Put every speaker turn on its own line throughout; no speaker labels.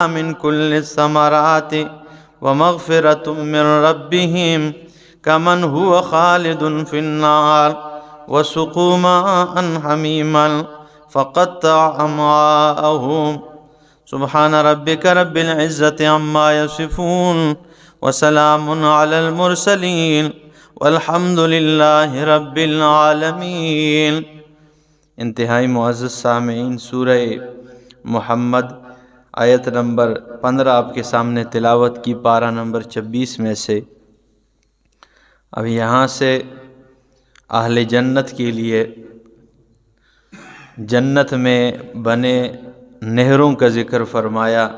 من كل الثمرات ومغفرة من ربهم كمن هو خالد في النار وسقوا ماء حميما فقطع أمعاءهم سبحان ربك رب العزة عما يصفون وسلام على المرسلين والحمد لله رب العالمين۔ انتہائی معزز سامعین، سورہ محمد آیت نمبر 15 آپ کے سامنے تلاوت کی، پارہ نمبر 26 میں سے۔ اب یہاں سے اہل جنت کے لیے جنت میں بنے نہروں کا ذکر فرمایا،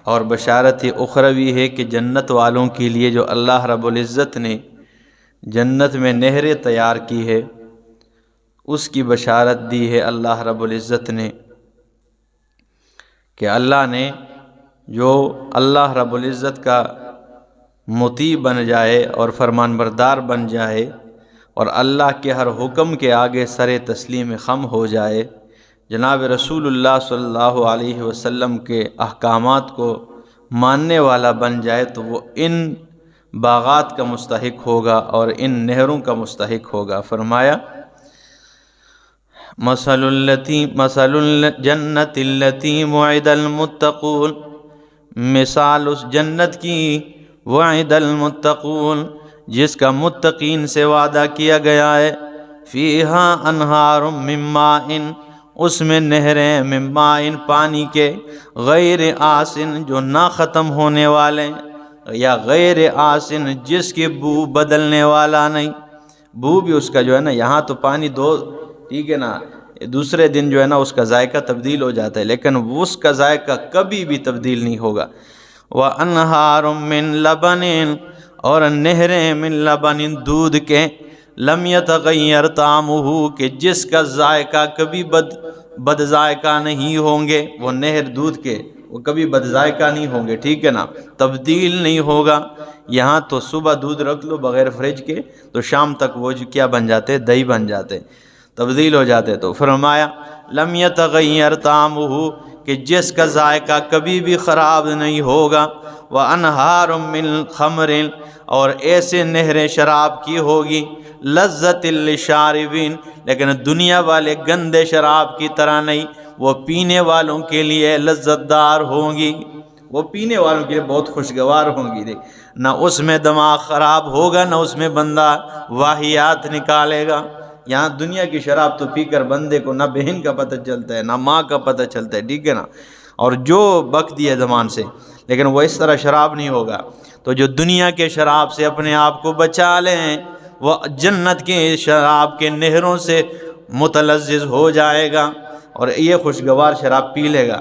اور بشارت اخروی ہے کہ جنت والوں کے لیے جو اللہ رب العزت نے جنت میں نہریں تیار کی ہے، اس کی بشارت دی ہے اللہ رب العزت نے، کہ اللہ نے جو اللہ رب العزت کا مطیع بن جائے اور فرمان بردار بن جائے اور اللہ کے ہر حکم کے آگے سر تسلیم خم ہو جائے، جناب رسول اللہ صلی اللہ علیہ وسلم کے احکامات کو ماننے والا بن جائے، تو وہ ان باغات کا مستحق ہوگا اور ان نہروں کا مستحق ہوگا۔ فرمایا مثل الجنت التي وعد المتقون، مثال اس جنت کی وعد المتقون جس کا متقین سے وعدہ کیا گیا ہے، فیہا انہار من ماء، اس میں نہریں من ماء پانی کے، غیر آسن جو نہ ختم ہونے والے، یا غیر آسن جس کی بو بدلنے والا نہیں۔ بو بھی اس کا جو ہے نا، یہاں تو پانی دو، ٹھیک ہے نا، دوسرے دن جو ہے نا اس کا ذائقہ تبدیل ہو جاتا ہے، لیکن اس کا ذائقہ کبھی بھی تبدیل نہیں ہوگا۔ وَأَنْهَارٌ مِّن لَبَنٍ، اور نہریں من لبن دودھ کے، لم يتغیر طعمہ، کہ جس کا ذائقہ کبھی بد ذائقہ نہیں ہوں گے، وہ نہر دودھ کے وہ کبھی بد ذائقہ نہیں ہوں گے، ٹھیک ہے نا، تبدیل نہیں ہوگا۔ یہاں تو صبح دودھ رکھ لو بغیر فریج کے تو شام تک وہ جو کیا بن جاتے، دہی بن جاتے، تبدیل ہو جاتے۔ تو فرمایا لم یتغیر طعمہ، کہ جس کا ذائقہ کبھی بھی خراب نہیں ہوگا۔ وَأَنْهَارٌ مِّن خَمْرٍ، اور ایسے نہریں شراب کی ہوگی، لذت للشاربین، لیکن دنیا والے گندے شراب کی طرح نہیں، وہ پینے والوں کے لیے لذت دار ہوں گی، وہ پینے والوں کے لیے بہت خوشگوار ہوں گی۔ نہ اس میں دماغ خراب ہوگا، نہ اس میں بندہ واہیات نکالے گا۔ یہاں دنیا کی شراب تو پی کر بندے کو نہ بہن کا پتہ چلتا ہے، نہ ماں کا پتہ چلتا ہے، ٹھیک ہے نا، اور جو بک دیے زمان سے، لیکن وہ اس طرح شراب نہیں ہوگا۔ تو جو دنیا کے شراب سے اپنے آپ کو بچا لیں، وہ جنت کے شراب کے نہروں سے متلذذ ہو جائے گا اور یہ خوشگوار شراب پی لے گا۔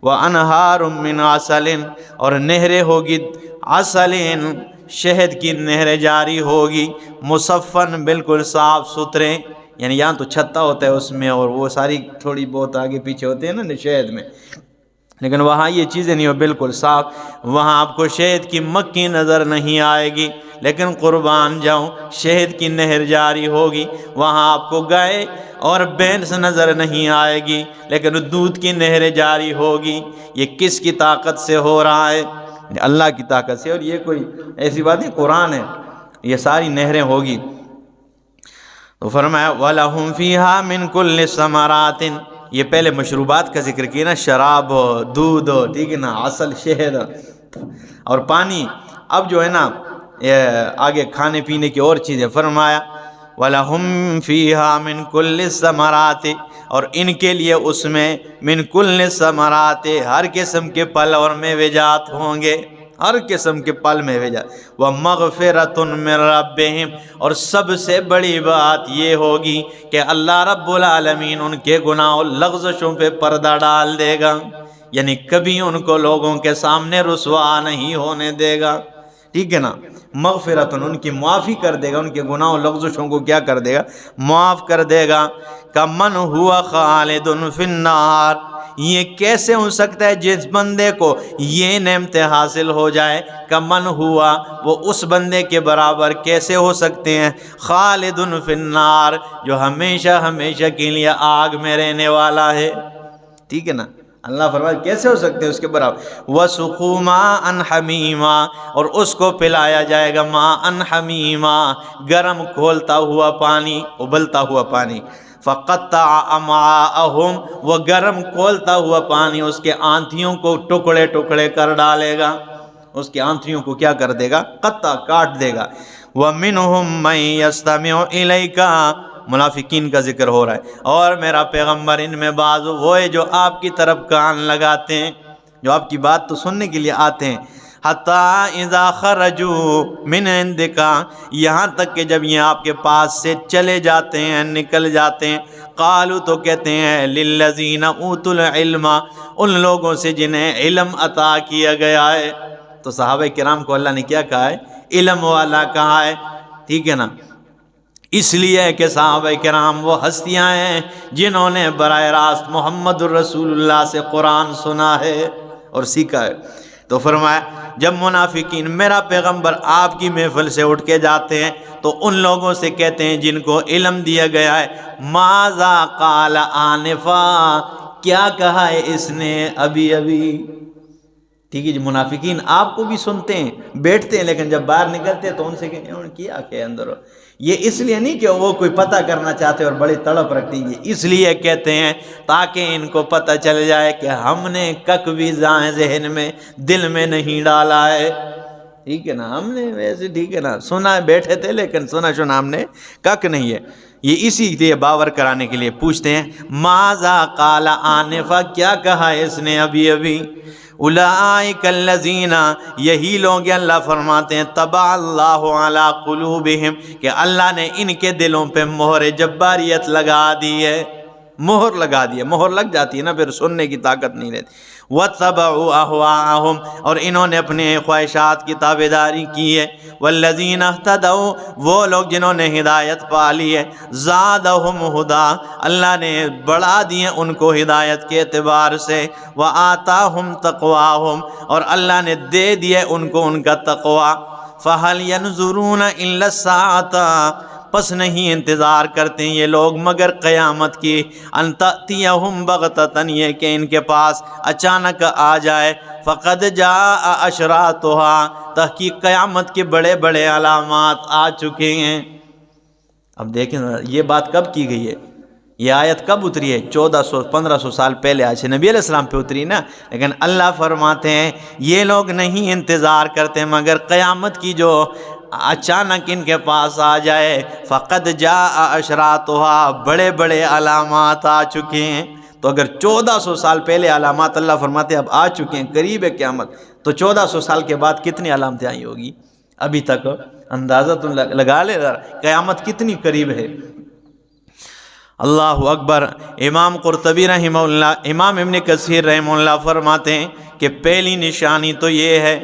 وَأَنْهَارٌ مِّنْ عَسَلٍ، اور نہریں ہوگی عسلٍ، شہد کی نہریں جاری ہوگی، مصفن، بالکل صاف ستھرے، یعنی یہاں تو چھتا ہوتا ہے اس میں، اور وہ ساری تھوڑی بہت آگے پیچھے ہوتے ہیں نا شہد میں، لیکن وہاں یہ چیزیں نہیں ہو، بالکل صاف۔ وہاں آپ کو شہد کی مکھی نظر نہیں آئے گی، لیکن قربان جاؤں شہد کی نہر جاری ہوگی۔ وہاں آپ کو گائے اور بھینس نظر نہیں آئے گی، لیکن دودھ کی نہر جاری ہوگی۔ یہ کس کی طاقت سے ہو رہا ہے؟ اللہ کی طاقت سے، اور یہ کوئی ایسی بات نہیں، قرآن ہے، یہ ساری نہریں ہوگی۔ تو فرمایا وَلَهُمْ فِيهَا مِن كُلِّ ثَمَرَاتٍ، یہ پہلے مشروبات کا ذکر کیا نا، شراب ہو، دودھ ہو، ٹھیک ہے نا، عسل، شہد اور پانی۔ اب جو ہے نا آگے کھانے پینے کی اور چیزیں، فرمایا وَلَهُمْ فِيهَا مِن كُلِّ الثَّمَرَاتِ، اور ان کے لیے اس میں من کل ثمرات، ہر قسم کے پھل اور میوے جات ہوں گے، ہر قسم کے پھل میوے جات۔ وَمَغْفِرَةٌ مِّن رَبِّهِمْ، اور سب سے بڑی بات یہ ہوگی کہ اللہ رب العالمین ان کے گناہ و لغزشوں پہ پردہ ڈال دے گا، یعنی کبھی ان کو لوگوں کے سامنے رسوا نہیں ہونے دے گا، ٹھیک ہے نا۔ مغفرتن، ان کی معافی کر دے گا، ان کے گناہ و لغزشوں کو کیا کر دے گا؟ معاف کر دے گا۔ کمن ہوا خالد فی النار، یہ کیسے ہو سکتا ہے جس بندے کو یہ نعمتیں حاصل ہو جائے؟ کمن ہوا، وہ اس بندے کے برابر کیسے ہو سکتے ہیں؟ خالد فی النار، جو ہمیشہ ہمیشہ کے لیے آگ میں رہنے والا ہے، ٹھیک ہے نا۔ اللہ فرماتا کیسے ہو سکتے ہیں اس کے برابر؟ وَسُقُوا مَاءً حَمِيمًا، اور اس کو پلایا جائے گا ماءً حمیما، گرم کھولتا ہوا پانی، ابلتا ہوا پانی۔ فَقَطَّعَ أَمْعَاءَهُمْ، وہ گرم کھولتا ہوا پانی اس کے آنتھیوں کو ٹکڑے ٹکڑے کر ڈالے گا، اس کی آنتھیوں کو کیا کر دے گا؟ قطع، کاٹ دے گا۔ وَمِنْهُمْ مَنْ يَسْتَمِعُ إِلَيْكَ، منافقین کا ذکر ہو رہا ہے، اور میرا پیغمبر ان میں بعض وہ ہے جو آپ کی طرف کان لگاتے ہیں، جو آپ کی بات تو سننے کے لیے آتے ہیں۔ حَتَّى إِذَا خَرَجُوا مِنْ عِنْدِكَ، یہاں تک کہ جب یہ آپ کے پاس سے چلے جاتے ہیں، نکل جاتے ہیں، قالوا تو کہتے ہیں لِلَّذِينَ أُوتُوا الْعِلْمَ، ان لوگوں سے جنہیں علم عطا کیا گیا ہے۔ تو صحابہ کرام کو اللہ نے کیا کہا ہے؟ علم والا کہا ہے، ٹھیک ہے نا؟ اس لیے کہ صحابہ کرام وہ ہستیاں ہیں جنہوں نے براہ راست محمد الرسول اللہ سے قرآن سنا ہے اور سیکھا ہے۔ تو فرمایا جب منافقین میرا پیغمبر آپ کی محفل سے اٹھ کے جاتے ہیں تو ان لوگوں سے کہتے ہیں جن کو علم دیا گیا ہے، ماذا قال آنفا، کیا کہا ہے اس نے ابھی ابھی؟ ٹھیک ہے جی، منافقین آپ کو بھی سنتے ہیں، بیٹھتے ہیں، لیکن جب باہر نکلتے ہیں تو ان سے کہیں انہوں نے کیا کہ اندر، یہ اس لیے نہیں کہ وہ کوئی پتہ کرنا چاہتے اور بڑی تڑپ رکھتی ہیں، اس لیے کہتے ہیں تاکہ ان کو پتہ چل جائے کہ ہم نے کک بھی ذہن میں، دل میں نہیں ڈالا ہے، ٹھیک ہے نا؟ ہم نے ویسے ٹھیک ہے نا سنا ہے، بیٹھے تھے لیکن سنا ہم نے کک نہیں ہے۔ یہ اسی لیے باور کرانے کے لیے پوچھتے ہیں ماذا قال آنفا، کیا کہا اس نے ابھی ابھی؟ اولئک الذین، یہی لوگ ہیں اللہ فرماتے ہیں طبع اللہ علی قلوبہم، کہ اللہ نے ان کے دلوں پہ مہر جباریت لگا دی ہے، مہر لگا دی ہے، مہر لگ جاتی ہے نا پھر سننے کی طاقت نہیں رہتی۔ وَاتَّبَعُوا أَهْوَاءَهُمْ، اور انہوں نے اپنے خواہشات کی تابعداری کی ہے۔ وَالَّذِينَ اهْتَدَوْا، وہ لوگ جنہوں نے ہدایت پا لی ہے، زَادَهُمْ هُدًى، اللہ نے بڑھا دیے ان کو ہدایت کے اعتبار سے، وَآتَاهُمْ تَقْوَاهُمْ، اور اللہ نے دے دیے ان کو ان کا تقوی۔ فَهَلْ يَنْظُرُونَ إِلَّا السَّاعَةَ، پس نہیں انتظار کرتے ہیں یہ لوگ مگر قیامت کی، ان تأتیہم بغتۃ، یہ کہ ان کے پاس اچانک آ جائے، فقد جاء اشراطها، تحقیق قیامت کے بڑے بڑے علامات آ چکے ہیں۔ اب دیکھیں یہ بات کب کی گئی ہے، یہ آیت کب اتری ہے؟ 1400-1500 سال پہلے آج نبی علیہ السلام پہ اتری نا، لیکن اللہ فرماتے ہیں یہ لوگ نہیں انتظار کرتے مگر قیامت کی جو اچانک ان کے پاس آ جائے، فقد جاء اشراطها، بڑے بڑے علامات آ چکے ہیں۔ تو اگر 1400 سال پہلے علامات اللہ فرماتے اب آ چکے ہیں، قریب ہے قیامت، تو 1400 سال کے بعد کتنی علامتیں آئی ہوگی ابھی تک؟ اندازہ تو لگا لے ذرا قیامت کتنی قریب ہے۔ اللہ اکبر۔ امام قرطبی رحمہ اللہ، امام ابن کثیر رحمہ اللہ فرماتے ہیں کہ پہلی نشانی تو یہ ہے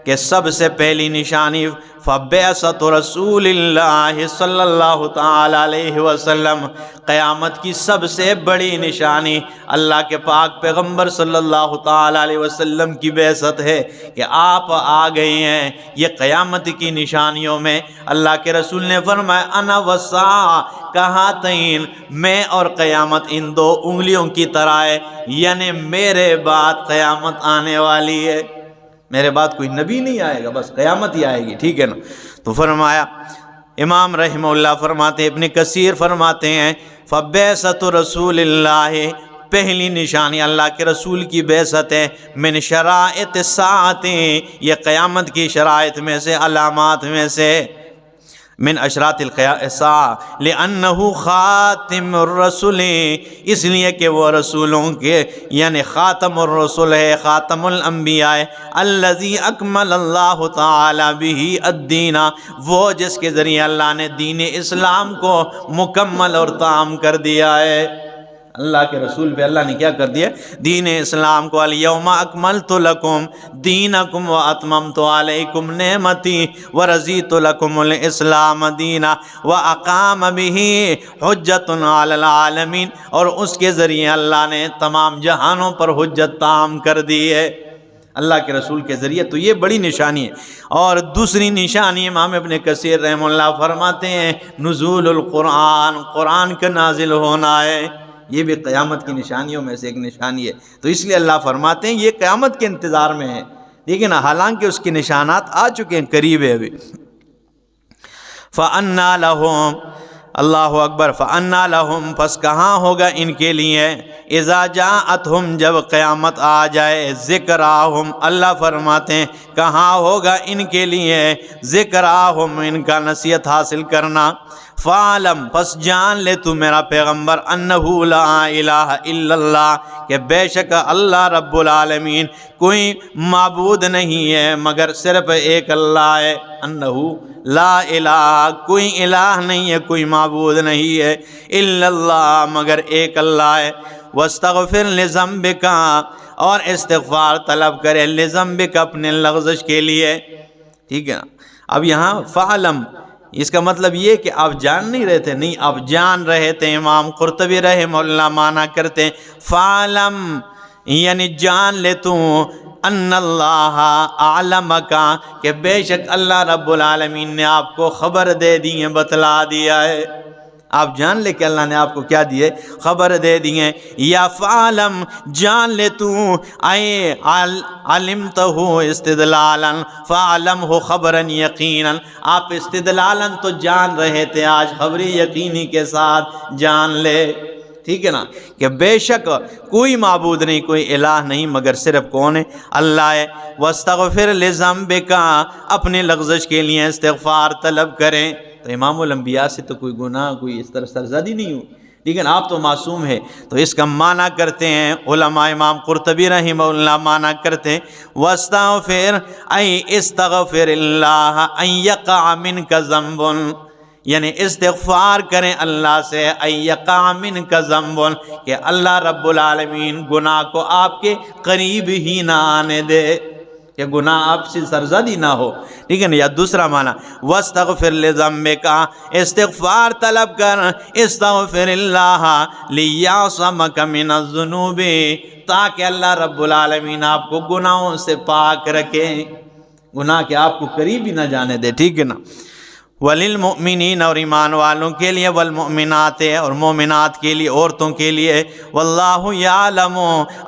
کہ سب سے پہلی نشانی فبعثت رسول اللہ صلی اللہ تعالی علیہ وسلم، قیامت کی سب سے بڑی نشانی اللہ کے پاک پیغمبر صلی اللہ تعالی علیہ وسلم کی بعثت ہے کہ آپ آ گئے ہیں۔ یہ قیامت کی نشانیوں میں اللہ کے رسول نے فرمایا انا والساعہ کہاتین، میں اور قیامت ان دو انگلیوں کی طرح ہے، یعنی میرے بعد قیامت آنے والی ہے، میرے بعد کوئی نبی نہیں آئے گا، بس قیامت ہی آئے گی، ٹھیک ہے نا؟ تو فرمایا امام رحمہ اللہ فرماتے ہیں، ابن کثیر فرماتے ہیں فبعثت رسول اللہ، پہلی نشانی اللہ کے رسول کی بعثت ہے، من شرائط الساعۃ، یہ قیامت کی شرائط میں سے، علامات میں سے، من اشراط الساعہ، لأنہ خاتم الرسل، اس لیے کہ وہ رسولوں کے یعنی خاتم الرسل ہے، خاتم الانبیاء، الذی اکمل اللہ تعالی بہ الدین، وہ جس کے ذریعے اللہ نے دین اسلام کو مکمل اور تام کر دیا ہے۔ اللہ کے رسول پہ اللہ نے کیا کر دیا؟ دین اسلام کو، الیوم اکملت لکم دینکم واتممت علیکم نعمتی ورضیت لکم الاسلام دینا واقام بہ حجت علی العالمین، اور اس کے ذریعے اللہ نے تمام جہانوں پر حجت تام کر دی ہے، اللہ کے رسول کے ذریعے۔ تو یہ بڑی نشانی ہے۔ اور دوسری نشانی امام ابن کثیر رحمہ اللہ فرماتے ہیں نزول القرآن، قرآن کا نازل ہونا ہے، یہ بھی قیامت کی نشانیوں میں سے ایک نشانی ہے۔ تو اس لیے اللہ فرماتے ہیں یہ قیامت کے انتظار میں ہے، لیکن حالانکہ اس کے نشانات آ چکے ہیں، قریب ہے ابھی۔ فَأَنَّا لَهُمْ، اللہ اکبر، فَأَنَّا لَهُمْ، پس کہاں ہوگا ان کے لیے، اِذَا جَاءَتْهُمْ، جب قیامت آ جائے، ذِکْرَاهُمْ، اللہ فرماتے ہیں کہاں ہوگا ان کے لیے ذِکْرَاهُمْ، ان کا نصیحت حاصل کرنا۔ فَعَلَمْ، پس جان لے تو میرا پیغمبر، اَنَّهُ لَا إِلَٰهَ إِلَّا اللَّهُ، کہ بے شک اللہ رب العالمین کوئی معبود نہیں ہے مگر صرف ایک اللہ ہے۔ انہو لا الہ، کوئی الہ نہیں ہے، کوئی معبود نہیں ہے، الا اللہ، مگر ایک اللہ ہے۔ واستغفر لذنبک، اور استغفار طلب کرے، لذنبک، اپنے لغزش کے لیے، ٹھیک ہے نا۔ اب یہاں فعلم، اس کا مطلب یہ کہ آپ جان نہیں رہے تھے، نہیں آپ جان رہے تھے۔ امام قرطبی رحمہ اللہ معنی کرتے ہیں فعلم، یعنی جان لے تو، ان اللہ اعلمک، کہ بے شک اللہ رب العالمین نے آپ کو خبر دے دی ہے، بتلا دیا ہے۔ آپ جان لے کہ اللہ نے آپ کو کیا دیے، خبر دے دی ہے۔ یا فعلم، جان لے تو، اے علمتہ استدلالا، فعلم ہو خبرا یقینا، آپ استدلالا تو جان رہے تھے، آج خبری یقینی کے ساتھ جان لے، ٹھیک ہے نا، کہ بے شک کوئی معبود نہیں، کوئی الہ نہیں مگر صرف کون ہے، اللہ ہے۔ واستغفر لذنبک، اپنے لغزش کے لیے استغفار طلب کریں۔ تو امام الانبیاء سے تو کوئی گناہ، کوئی اس طرح سرزدی نہیں ہوئی، لیکن آپ تو معصوم ہے، تو اس کا معنی کرتے ہیں علماء، امام قرطبی رحمہ اللہ معنی کرتے ہیں واستغفر، ای استغفر اللہ ان یقع منک ذنب، یعنی استغفار کریں اللہ سے، ان یقع منک ذنب، کہ اللہ رب العالمین گناہ کو آپ کے قریب ہی نہ آنے دے، کہ گناہ آپ سے سرزدی نہ ہو، ٹھیک ہے نا۔ یا دوسرا معنی واستغفر لذنبک، استغفار طلب کر، استغفر اللہ لیعصمک من الذنوب، تاکہ اللہ رب العالمین آپ کو گناہوں سے پاک رکھے، گناہ کے آپ کو قریب ہی نہ جانے دے، ٹھیک ہے نا۔ وللمؤمنین، اور ایمان والوں کے لیے، والمؤمنات، اور مومنات کے لیے، عورتوں کے لیے، واللہ یعلم،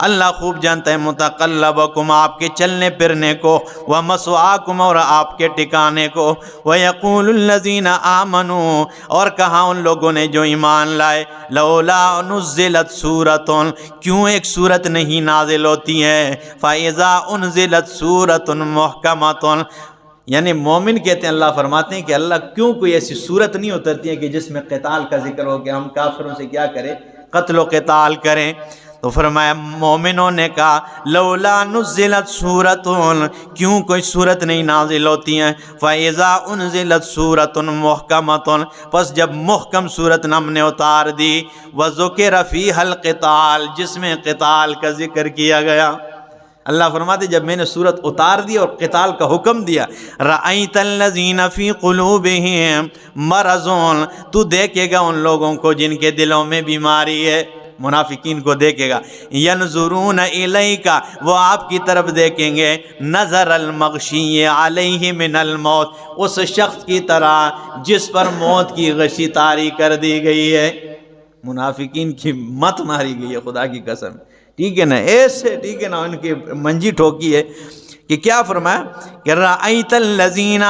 اللہ خوب جانتا ہے، متقلبکم، آپ کے چلنے پھرنے کو، ومثواکم، اور آپ کے ٹھکانے کو، ویقول الذین آمنوا، اور کہا ان لوگوں نے جو ایمان لائے، لولا نزلت سورۃ، کیوں ایک سورت نہیں نازل ہوتی ہے، فاذا انزلت سورۃ محکمۃ، یعنی مومن کہتے ہیں، اللہ فرماتے ہیں کہ اللہ کیوں کوئی ایسی صورت نہیں اترتی ہے کہ جس میں قتال کا ذکر ہو کہ ہم کافروں سے کیا کریں، قتل و قتال کریں۔ تو فرمایا مومنوں نے کہا لولا نزلت سورۃ، کیوں کوئی صورت نہیں نازل ہوتی ہے، فاذا انزلت سورۃ محکمۃ، پس جب محکم صورت ہم نے اتار دی، وذکر فیہا القتال، جس میں قتال کا ذکر کیا گیا۔ اللہ فرماتے جب میں نے صورت اتار دی اور قتال کا حکم دیا، رأیت الذین فی قلوبہم مرض، تو دیکھے گا ان لوگوں کو جن کے دلوں میں بیماری ہے، منافقین کو دیکھے گا، ینظرون الیک، وہ آپ کی طرف دیکھیں گے، نظر المغشی علیہ من الموت، اس شخص کی طرح جس پر موت کی غشی طاری کر دی گئی ہے، منافقین کی مت ماری گئی ہے، خدا کی قسم، ٹھیک ہے نا، ایسے، ٹھیک ہے نا، ان کی منجی ٹھوکی ہے کہ کیا فرمایا کہ رأیت الذین،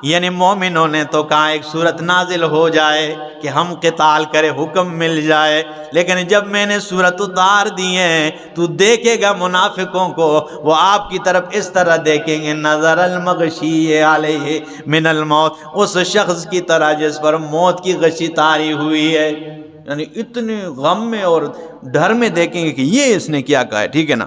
یعنی مومنوں نے تو کہا ایک صورت نازل ہو جائے کہ ہم قتال کرے، حکم مل جائے، لیکن جب میں نے صورت اتار دی ہے تو دیکھے گا منافقوں کو، وہ آپ کی طرف اس طرح دیکھیں گے، نظر المغشی علیہ من الموت، اس شخص کی طرح جس پر موت کی غشی طاری ہوئی ہے، یعنی اتنے غم میں اور ڈر میں دیکھیں گے کہ یہ اس نے کیا کہا ہے، ٹھیک ہے نا۔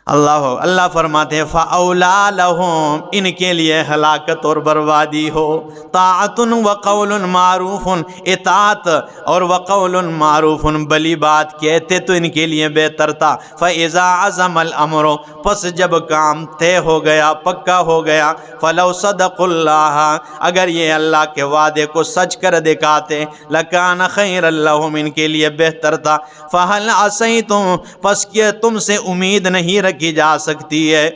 اللہ فرماتے ہیں فَأَوْلَىٰ لَهُمْ، ان کے لیے ہلاکت اور بربادی ہو، طاعۃ وقول معروف، اطاعت اور وقول معروف، بلی بات کہتے تو ان کے لیے بہتر تھا، فَإِذَا عَزَمَ الْأَمْرُ، پس جب کام طے ہو گیا، پکا ہو گیا، فَلَوْ صَدَقُوا اللَّهَ، اگر یہ اللہ کے وعدے کو سچ کر دکھاتے، لَكَانَ خَيْرًا لَهُمْ، ان کے لیے بہتر تھا، فَهَلْ عَصَيْتُمْ، پس کیا تم سے امید نہیں رکھی جا سکتی ہے،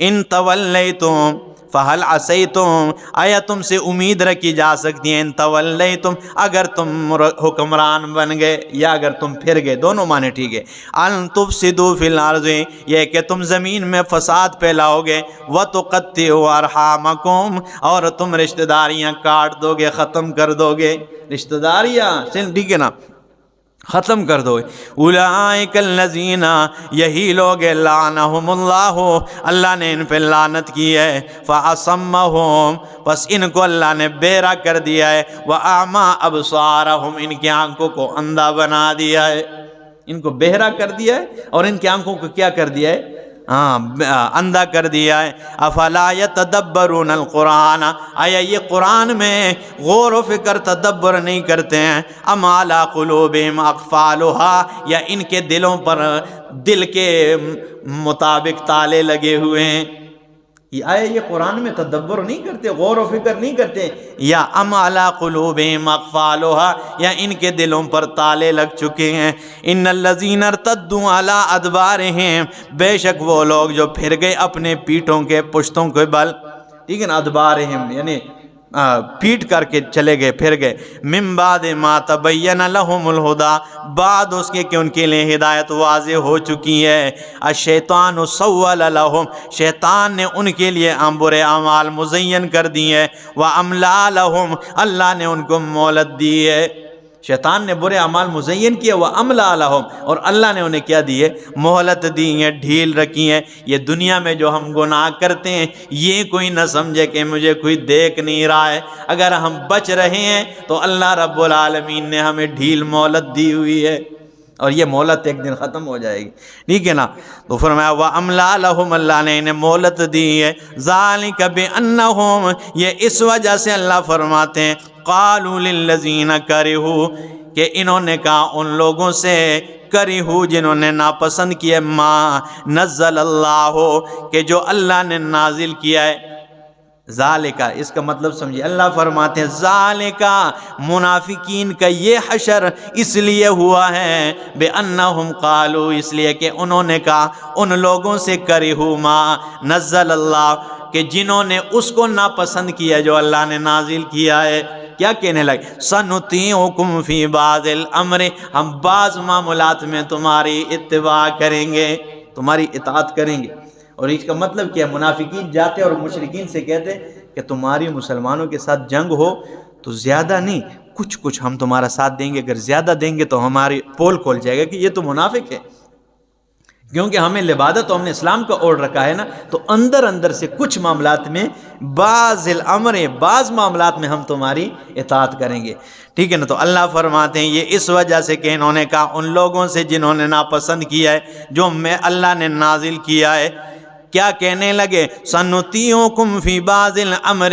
ان تولیتم، فہل عصیتم، آیا تم سے امید رکھی جا سکتی ہے ان تولیتم، اگر تم حکمران بن گئے یا اگر تم پھر گئے، دونوں معنی ٹھیک ہے، ان تفسدوا فی الارض، یہ کہ تم زمین میں فساد پھیلاؤ گے، وتقطعوا ارحامکم، اور تم رشتہ داریاں کاٹ دو گے، ختم کر دو گے، رشتہ داریاں ٹھیک ہے نا، ختم کر دو۔ اولئک الذین، یہی لوگ لعنہم اللہ، اللہ نے ان پہ لعنت کی ہے، فاصمہم، پس ان کو اللہ نے بہرا کر دیا ہے، واعمی ابصارہم، ان کی آنکھوں کو اندھا بنا دیا ہے، ان کو بہرا کر دیا ہے اور ان کی آنکھوں کو کیا کر دیا ہے؟ اندھا کر دیا ہے۔ افلا یتدبرون القرآن، آیا یہ قرآن میں غور و فکر تدبر نہیں کرتے ہیں؟ ام علی قلوبہم اقفالھا، یا ان کے دلوں پر دل کے مطابق تالے لگے ہوئے ہیں؟ آیا یہ قرآن میں تدبر نہیں کرتے، غور و فکر نہیں کرتے؟ یا ام علی قلوبہم اقفالھا، یا ان کے دلوں پر تالے لگ چکے ہیں؟ ان الذین ارتدوا علی ادبارہم، بے شک وہ لوگ جو پھر گئے اپنے پیٹھوں کے، پشتوں کے بل، ٹھیک ہے نا، ادبارہم یعنی پیٹ کر کے چلے گئے، پھر گئے، من بعد ما تبین لہم الہدی، بعد اس کے کہ ان کے لیے ہدایت واضح ہو چکی ہے، الشیطان سول لہم، شیطان نے ان کے لیے برے اعمال مزین کر دیے، واملا لہم، اللہ نے ان کو مہلت دی ہے، شیطان نے برے اعمال مزین کیے، واملا لہم، اور اللہ نے انہیں کیا دی ہے؟ مہلت دی ہے، ڈھیل رکھی ہے۔ یہ دنیا میں جو ہم گناہ کرتے ہیں، یہ کوئی نہ سمجھے کہ مجھے کوئی دیکھ نہیں رہا ہے، اگر ہم بچ رہے ہیں تو اللہ رب العالمین نے ہمیں ڈھیل مہلت دی ہوئی ہے، اور یہ مہلت ایک دن ختم ہو جائے گی، ٹھیک ہے نا؟ تو فرمایا وَأَمْلَا لَهُمْ، اللہ نے انہیں مہلت دی ہے، ذَلِكَ بِأَنَّهُمْ، یہ اس وجہ سے اللہ فرماتے ہیں، قَالُوا لِلَّذِينَ كَرِهُوا، کہ انہوں نے کہا ان لوگوں سے، کرہو جنہوں نے ناپسند کیا، ما نزل اللہ، کہ جو اللہ نے نازل کیا ہے، ذالکہ، اس کا مطلب سمجھے، اللہ فرماتے ہیں ذالکہ، منافقین کا یہ حشر اس لیے ہوا ہے، بے انہم قالوا، اس لیے کہ انہوں نے کہا ان لوگوں سے، کرہو ما نزل اللہ، کہ جنہوں نے اس کو ناپسند کیا جو اللہ نے نازل کیا ہے، کیا کہنے لگے؟ سنطیعکم فی بعض الامر، ہم بعض معاملات میں تمہاری اتباع کریں گے، تمہاری اطاعت کریں گے۔ اور اس کا مطلب کیا ہے؟ منافقین جاتے اور مشرکین سے کہتے کہ تمہاری مسلمانوں کے ساتھ جنگ ہو تو زیادہ نہیں، کچھ ہم تمہارا ساتھ دیں گے، اگر زیادہ دیں گے تو ہماری پول کھول جائے گا کہ یہ تو منافق ہے، کیونکہ ہمیں لبادہ تو ہم نے اسلام کا اوڑھ رکھا ہے نا، تو اندر سے کچھ معاملات میں، بعض الامر، بعض معاملات میں ہم تمہاری اطاعت کریں گے، ٹھیک ہے نا؟ تو اللہ فرماتے ہیں یہ اس وجہ سے کہ انہوں نے کہا ان لوگوں سے جنہوں نے ناپسند کیا ہے جو میں اللہ نے نازل کیا ہے، کیا کہنے لگے؟ سنطیعکم فی بعض الامر،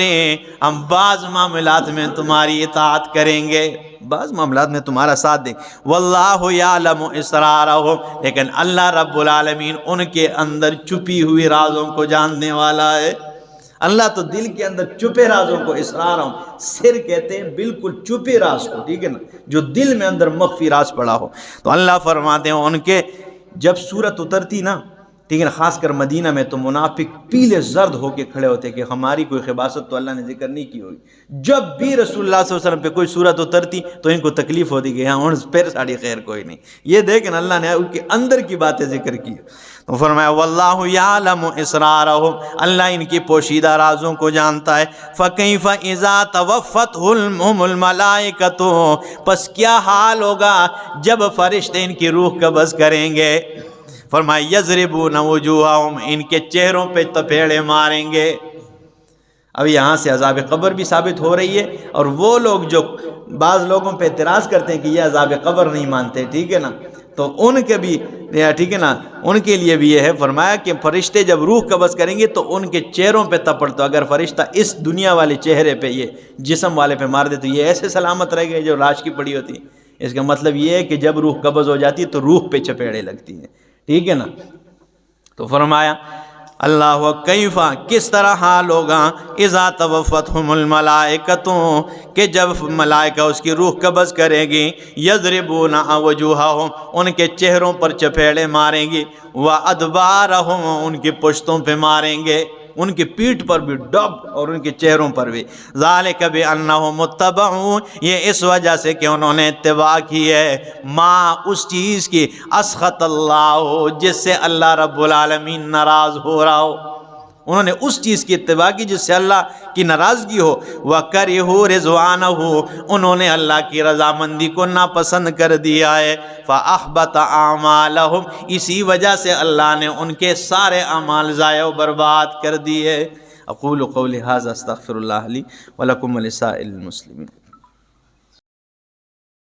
ہم بعض معاملات میں تمہاری اطاعت کریں گے، بعض معاملات میں تمہارا ساتھ دیں، واللہ یعلم اسرارہم، لیکن اللہ رب العالمین ان کے اندر چھپی ہوئی رازوں کو جاننے والا ہے۔ اللہ تو دل کے اندر چھپے رازوں کو، اسرارہم، سر کہتے ہیں بالکل چھپے راز کو، ٹھیک ہے نا، جو دل میں اندر مخفی راز پڑا ہو۔ تو اللہ فرماتے ہیں ان کے جب سورت اترتی نا، ٹھیک ہے نا، خاص کر مدینہ میں، تو منافق پیلے زرد ہو کے کھڑے ہوتے کہ ہماری کوئی خباثت تو اللہ نے ذکر نہیں کی ہوئی۔ جب بھی رسول اللہ صلی اللہ علیہ وسلم پہ کوئی صورت اترتی تو ان کو تکلیف ہوتی کہ ہاں پھر ساڑی خیر کوئی نہیں، یہ دیکھیں اللہ نے ان کے اندر کی باتیں ذکر کی۔ تو فرمایا واللہ یعلم اسرارہم، اللہ ان کی پوشیدہ رازوں کو جانتا ہے۔ فکیف اذا توفتہم الملائکۃ، پس کیا حال ہوگا جب فرشتے ان کی روح قبض کریں گے؟ فرمایا یضربون وجوہہم، ان کے چہروں پہ تپیڑے ماریں گے۔ اب یہاں سے عذاب قبر بھی ثابت ہو رہی ہے، اور وہ لوگ جو بعض لوگوں پہ اعتراض کرتے ہیں کہ یہ عذاب قبر نہیں مانتے، ٹھیک ہے نا، تو ان کے بھی، ٹھیک ہے نا، ان کے لیے بھی یہ ہے، فرمایا کہ فرشتے جب روح قبض کریں گے تو ان کے چہروں پہ تپڑ، تو اگر فرشتہ اس دنیا والے چہرے پہ، یہ جسم والے پہ مار دے تو یہ ایسے سلامت رہ گئے جو لاش کی پڑی ہوتی ہے۔ اس کا مطلب یہ ہے کہ جب روح قبض ہو جاتی ہے تو روح پہ چپیڑے لگتی ہیں، ٹھیک ہے نا۔ تو فرمایا اللہ کیفا، کس طرح حال ہوگا، اذا توفتہم الملائکۃ، کہ جب ملائکہ اس کی روح قبض کرے گی، یضربون وجوہہم، ان کے چہروں پر چپیڑے ماریں گی، وادبارہم، ان کی پشتوں پہ ماریں گے، ان کی پیٹھ پر بھی ڈب اور ان کے چہروں پر بھی. ذالک بانہم اتبعوا، یہ اس وجہ سے کہ انہوں نے اتباع کی ہے ما اس چیز کی اسخط اللہ جس سے اللہ رب العالمین ناراض ہو رہا ہو. انہوں نے اس چیز کی اتباع کی جس سے اللہ کی ناراضگی ہو. وَكَرِهُوا رِضْوَانَهُ، انہوں نے اللہ کی رضامندی کو ناپسند کر دیا ہے. فَأَحْبَطَ أَعْمَالَهُمْ، اسی وجہ سے اللہ نے ان کے سارے اعمال ضائع و برباد کر دیے. اقول قولی ھذا استغفر اللہ لی ولکم ولسائر المسلمین.